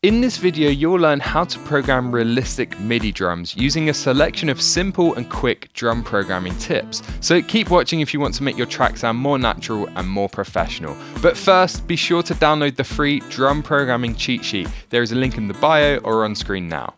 In this video, you'll learn how to program realistic MIDI drums using a selection of simple and quick drum programming tips. So keep watching if you want to make your track sound more natural and more professional. But first, be sure to download the free drum programming cheat sheet. There is a link in the bio or on screen now.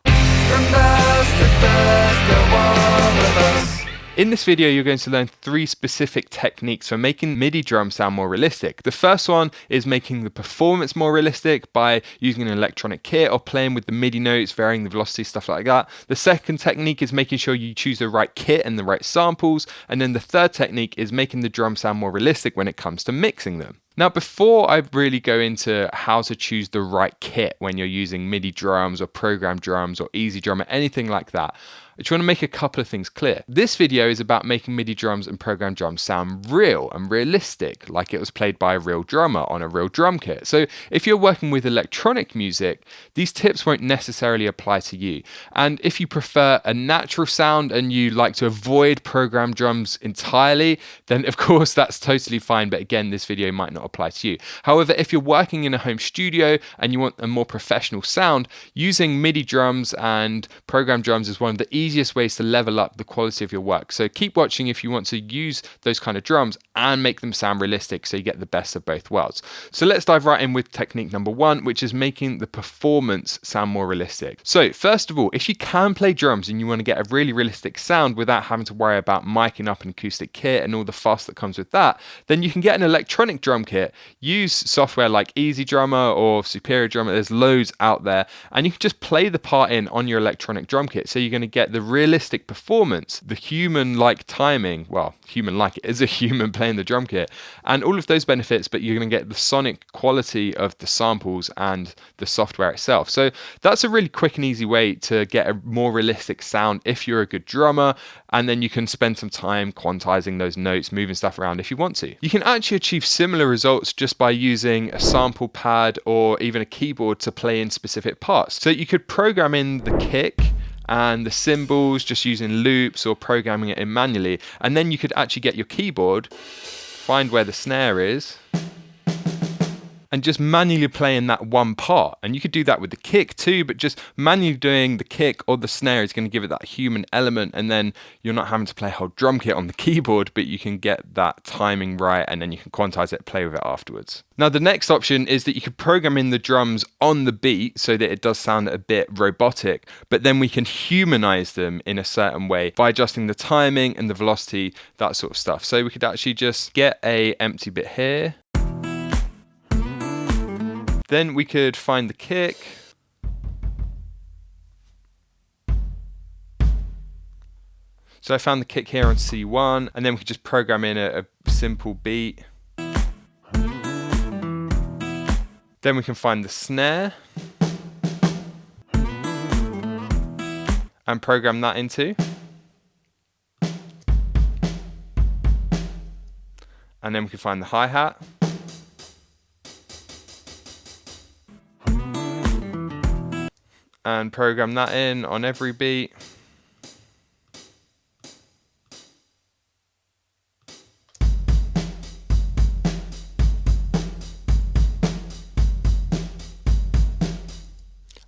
In this video, you're going to learn 3 specific techniques for making MIDI drums sound more realistic. The first one is making the performance more realistic by using an electronic kit or playing with the MIDI notes, varying the velocity, stuff like that. The second technique is making sure you choose the right kit and the right samples. And then the third technique is making the drums sound more realistic when it comes to mixing them. Now, before I really go into how to choose the right kit when you're using MIDI drums or programmed drums or easy drum or anything like that, I just want to make a couple of things clear. This video is about making MIDI drums and programmed drums sound real and realistic, like it was played by a real drummer on a real drum kit. So if you're working with electronic music, these tips won't necessarily apply to you. And if you prefer a natural sound and you like to avoid programmed drums entirely, then of course that's totally fine. But again, this video might not apply to you. However, if you're working in a home studio and you want a more professional sound, using MIDI drums and programmed drums is one of the easiest ways to level up the quality of your work. So keep watching if you want to use those kind of drums and make them sound realistic so you get the best of both worlds. So let's dive right in with technique number 1, which is making the performance sound more realistic. So first of all, if you can play drums and you want to get a really realistic sound without having to worry about miking up an acoustic kit and all the fuss that comes with that, then you can get an electronic drum kit, use software like Easy Drummer or Superior Drummer, there's loads out there, and you can just play the part in on your electronic drum kit. So you're going to get the realistic performance, the human-like timing, well, human-like, it is a human playing the drum kit, and all of those benefits, but you're going to get the sonic quality of the samples and the software itself. So that's a really quick and easy way to get a more realistic sound if you're a good drummer, and then you can spend some time quantizing those notes, moving stuff around if you want to. You can actually achieve similar results just by using a sample pad or even a keyboard to play in specific parts. So you could program in the kick and the cymbals just using loops or programming it in manually, and then you could actually get your keyboard, find where the snare is, and just manually playing that one part. And you could do that with the kick too, but just manually doing the kick or the snare is going to give it that human element, and then you're not having to play a whole drum kit on the keyboard, but you can get that timing right, and then you can quantize it, play with it afterwards. Now the next option is that you could program in the drums on the beat so that it does sound a bit robotic, but then we can humanize them in a certain way by adjusting the timing and the velocity, that sort of stuff. So we could actually just get a empty bit here. Then we could find the kick. So I found the kick here on C1, and then we could just program in a simple beat. Then we can find the snare and program that into. And then we can find the hi-hat. And program that in on every beat.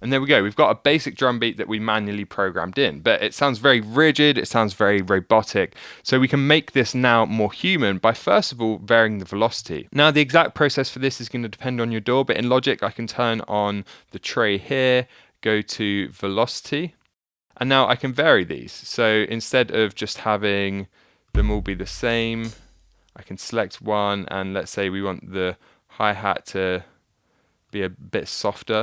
And there we go, we've got a basic drum beat that we manually programmed in, but it sounds very rigid, it sounds very robotic. So we can make this now more human by first of all varying the velocity. Now the exact process for this is going to depend on your DAW, but in Logic I can turn on the tray here, go to velocity, and now I can vary these. So instead of just having them all be the same, I can select one, and let's say we want the hi-hat to be a bit softer,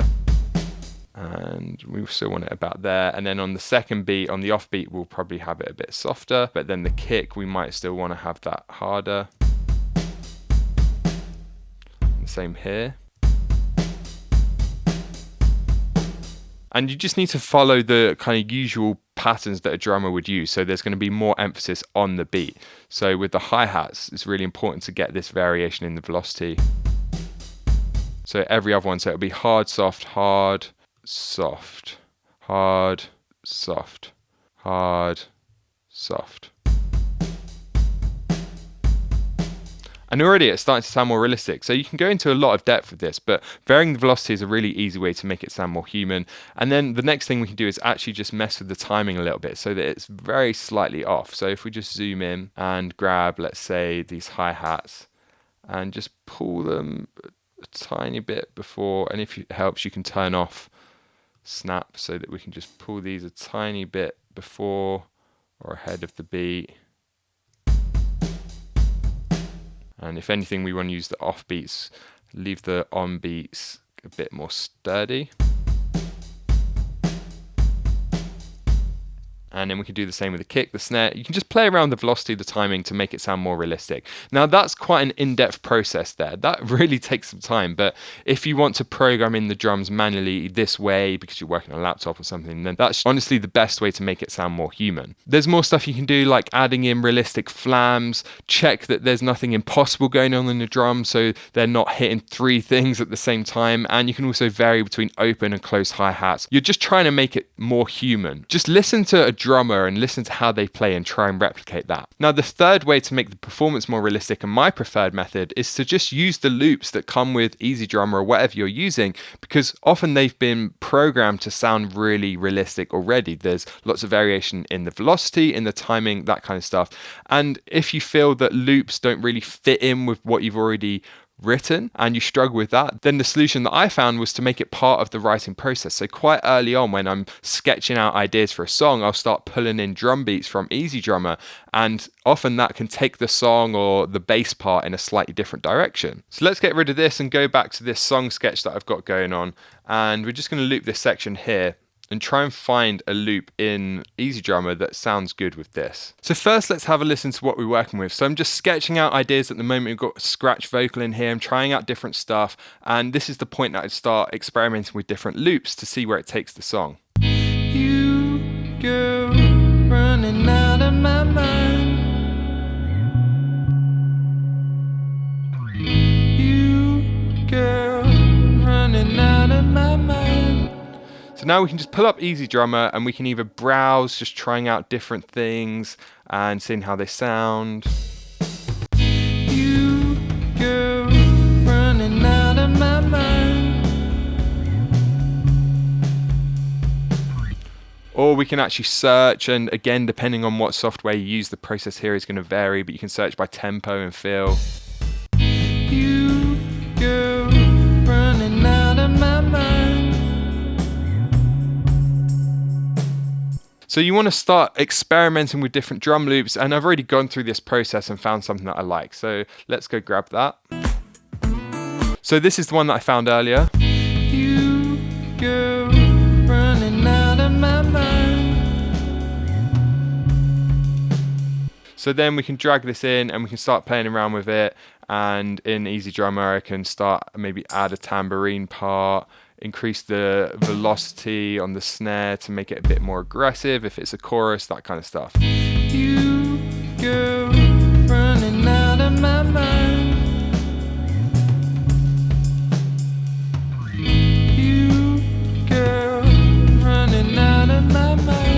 and we still want it about there. And then on the second beat, on the off beat, we'll probably have it a bit softer, but then the kick we might still want to have that harder. And the same here. And you just need to follow the kind of usual patterns that a drummer would use. So there's going to be more emphasis on the beat. So with the hi-hats, it's really important to get this variation in the velocity. So every other one, so it'll be hard, soft, hard, soft, hard, soft, hard, soft. And already it's starting to sound more realistic. So you can go into a lot of depth with this, but varying the velocity is a really easy way to make it sound more human. And then the next thing we can do is actually just mess with the timing a little bit so that it's very slightly off. So if we just zoom in and grab, let's say, these hi-hats and just pull them a tiny bit before, and if it helps, you can turn off snap so that we can just pull these a tiny bit before or ahead of the beat. And if anything, we want to use the off beats, leave the on beats a bit more sturdy. And then we can do the same with the kick, the snare. You can just play around the velocity, the timing to make it sound more realistic. Now that's quite an in-depth process there. That really takes some time. But if you want to program in the drums manually this way because you're working on a laptop or something, then that's honestly the best way to make it sound more human. There's more stuff you can do, like adding in realistic flams, check that there's nothing impossible going on in the drum so they're not hitting 3 things at the same time. And you can also vary between open and closed hi-hats. You're just trying to make it more human. Just listen to a drummer and listen to how they play and try and replicate that. Now the third way to make the performance more realistic, and my preferred method, is to just use the loops that come with EasyDrummer or whatever you're using, because often they've been programmed to sound really realistic already. There's lots of variation in the velocity, in the timing, that kind of stuff. And if you feel that loops don't really fit in with what you've already written and you struggle with that, then the solution that I found was to make it part of the writing process. So quite early on, when I'm sketching out ideas for a song, I'll start pulling in drum beats from EasyDrummer, and often that can take the song or the bass part in a slightly different direction. So let's get rid of this and go back to this song sketch that I've got going on, and we're just going to loop this section here and try and find a loop in EasyDrummer that sounds good with this. So first, let's have a listen to what we're working with. So I'm just sketching out ideas at the moment. We've got a scratch vocal in here. I'm trying out different stuff. And this is the point that I start experimenting with different loops to see where it takes the song. You go running out of my mind. You go running out of my mind. So now we can just pull up EasyDrummer and we can either browse, just trying out different things and seeing how they sound. You go running out of my mind. Or we can actually search, and again, depending on what software you use, the process here is going to vary, but you can search by tempo and feel. You go running out of my mind. So you want to start experimenting with different drum loops, and I've already gone through this process and found something that I like. So let's go grab that. So this is the one that I found earlier. You go running out of my mind. So then we can drag this in and we can start playing around with it. And in EasyDrummer, I can start maybe add a tambourine part, increase the velocity on the snare to make it a bit more aggressive if it's a chorus, that kind of stuff. You go running out of my mind. You go running out of my mind.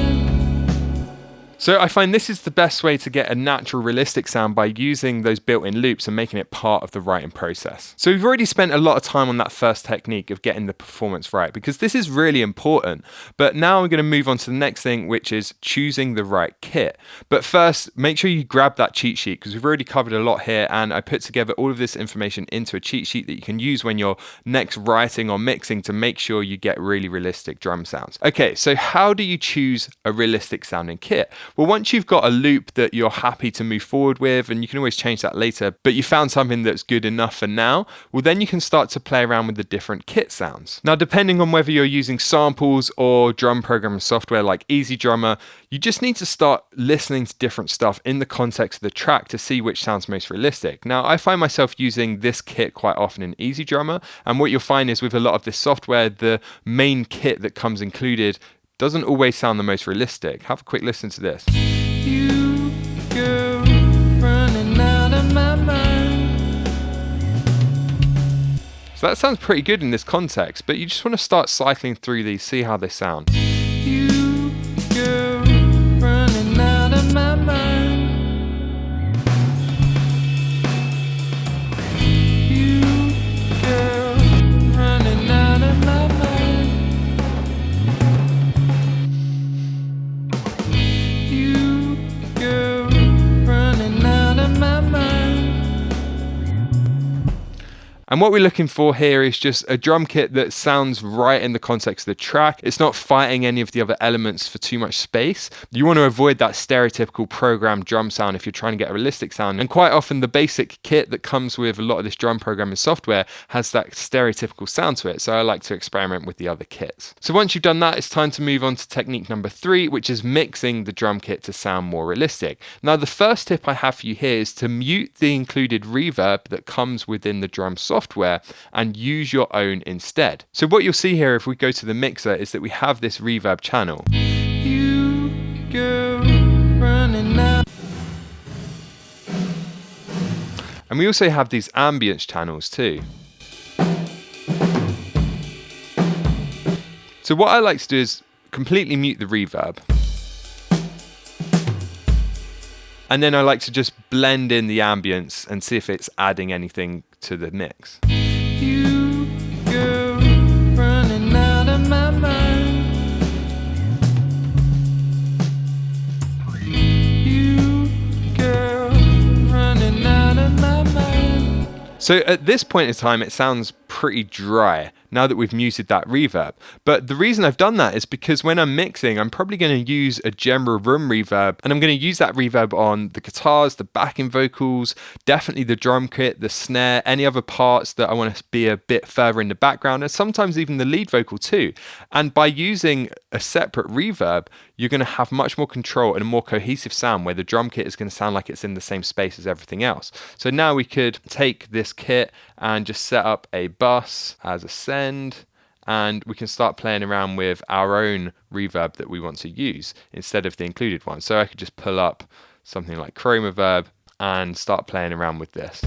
So I find this is the best way to get a natural, realistic sound by using those built-in loops and making it part of the writing process. So we've already spent a lot of time on that first technique of getting the performance right, because this is really important. But now I'm going to move on to the next thing, which is choosing the right kit. But first, make sure you grab that cheat sheet, because we've already covered a lot here, and I put together all of this information into a cheat sheet that you can use when you're next writing or mixing to make sure you get really realistic drum sounds. Okay, so how do you choose a realistic sounding kit? Well, once you've got a loop that you're happy to move forward with, and you can always change that later, but you found something that's good enough for now, well, then you can start to play around with the different kit sounds. Now, depending on whether you're using samples or drum programming software like EasyDrummer, you just need to start listening to different stuff in the context of the track to see which sounds most realistic. Now, I find myself using this kit quite often in EasyDrummer, and what you'll find is with a lot of this software, the main kit that comes included doesn't always sound the most realistic. Have a quick listen to this. You go running out of my mind. So that sounds pretty good in this context, but you just want to start cycling through these, see how they sound. You go running out of my mind. And what we're looking for here is just a drum kit that sounds right in the context of the track. It's not fighting any of the other elements for too much space. You want to avoid that stereotypical programmed drum sound if you're trying to get a realistic sound. And quite often the basic kit that comes with a lot of this drum programming software has that stereotypical sound to it. So I like to experiment with the other kits. So once you've done that, it's time to move on to technique number 3, which is mixing the drum kit to sound more realistic. Now, the first tip I have for you here is to mute the included reverb that comes within the drum software and use your own instead. So what you'll see here if we go to the mixer is that we have this reverb channel. You go running out. And we also have these ambience channels too. So what I like to do is completely mute the reverb. And then I like to just blend in the ambience and see if it's adding anything to the mix. You go running out of my mind. You go running out of my mind. So at this point in time, it sounds pretty dry now that we've muted that reverb. But the reason I've done that is because when I'm mixing, I'm probably going to use a general room reverb, and I'm going to use that reverb on the guitars, the backing vocals, definitely the drum kit, the snare, any other parts that I want to be a bit further in the background, and sometimes even the lead vocal too. And by using a separate reverb, you're going to have much more control and a more cohesive sound where the drum kit is going to sound like it's in the same space as everything else. So now we could take this kit and just set up a bus as a send, and we can start playing around with our own reverb that we want to use instead of the included one. So I could just pull up something like Chroma Verb and start playing around with this.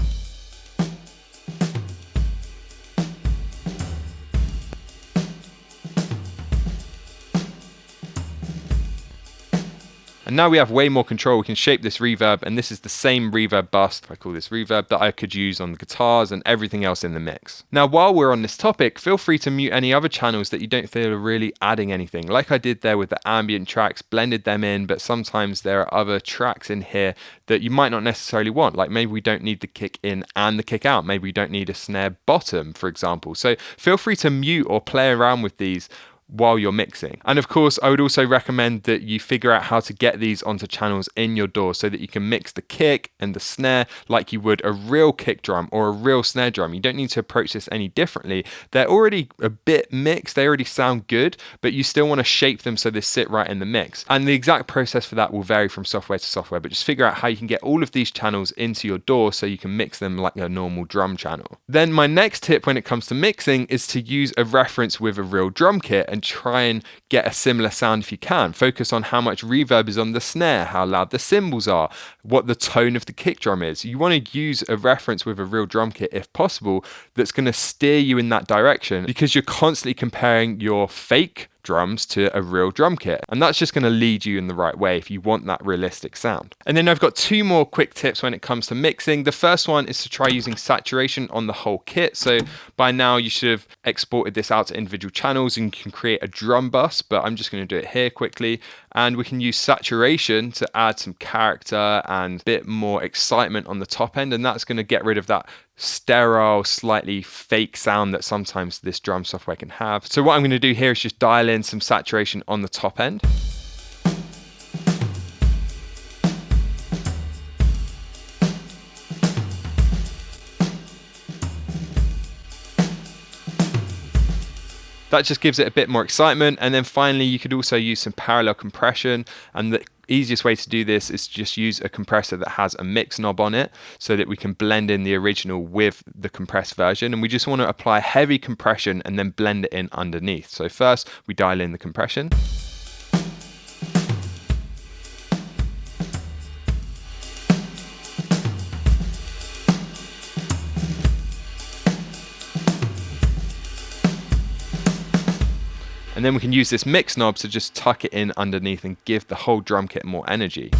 And now we have way more control. We can shape this reverb, and this is the same reverb bus, if I call this reverb, that I could use on the guitars and everything else in the mix. Now, while we're on this topic, feel free to mute any other channels that you don't feel are really adding anything. Like I did there with the ambient tracks, blended them in, but sometimes there are other tracks in here that you might not necessarily want. Like maybe we don't need the kick in and the kick out. Maybe we don't need a snare bottom, for example. So feel free to mute or play around with these while you're mixing. And of course, I would also recommend that you figure out how to get these onto channels in your DAW so that you can mix the kick and the snare like you would a real kick drum or a real snare drum. You don't need to approach this any differently. They're already a bit mixed, they already sound good, but you still want to shape them so they sit right in the mix. And the exact process for that will vary from software to software, but just figure out how you can get all of these channels into your DAW so you can mix them like a normal drum channel. Then my next tip when it comes to mixing is to use a reference with a real drum kit and try and get a similar sound if you can. Focus on how much reverb is on the snare, how loud the cymbals are, what the tone of the kick drum is. You want to use a reference with a real drum kit if possible that's going to steer you in that direction, because you're constantly comparing your fake drums to a real drum kit, and that's just going to lead you in the right way if you want that realistic sound. And then I've got two more quick tips when it comes to mixing. The first one is to try using saturation on the whole kit. So by now you should have exported this out to individual channels and you can create a drum bus, but I'm just going to do it here quickly. And we can use saturation to add some character and a bit more excitement on the top end, and that's going to get rid of that sterile, slightly fake sound that sometimes this drum software can have. So what I'm going to do here is just dial in some saturation on the top end. That just gives it a bit more excitement. And then finally, you could also use some parallel compression, and the easiest way to do this is to just use a compressor that has a mix knob on it so that we can blend in the original with the compressed version. And we just want to apply heavy compression and then blend it in underneath. So first we dial in the compression. And then we can use this mix knob to just tuck it in underneath and give the whole drum kit more energy.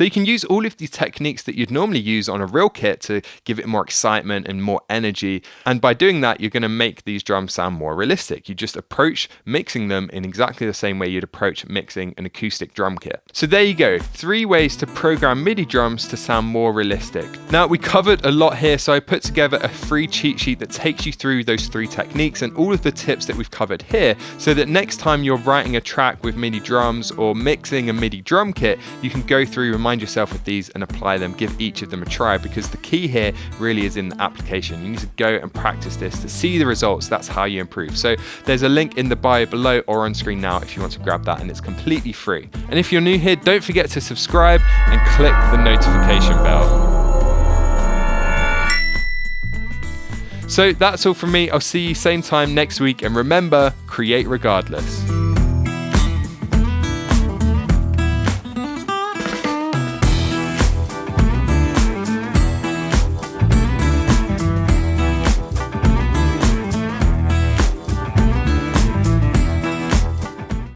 So you can use all of these techniques that you'd normally use on a real kit to give it more excitement and more energy. And by doing that, you're going to make these drums sound more realistic. You just approach mixing them in exactly the same way you'd approach mixing an acoustic drum kit. So there you go, 3 ways to program MIDI drums to sound more realistic. Now, we covered a lot here, so I put together a free cheat sheet that takes you through those 3 techniques and all of the tips that we've covered here, so that next time you're writing a track with MIDI drums or mixing a MIDI drum kit, you can go through, remind yourself of these and apply them, give each of them a try, because the key here really is in the application. You need to go and practice this to see the results. That's how you improve. So there's a link in the bio below or on screen now if you want to grab that, and it's completely free. And if you're new here, don't forget to subscribe and click the notification bell. So that's all from me. I'll see you same time next week, and remember, create regardless.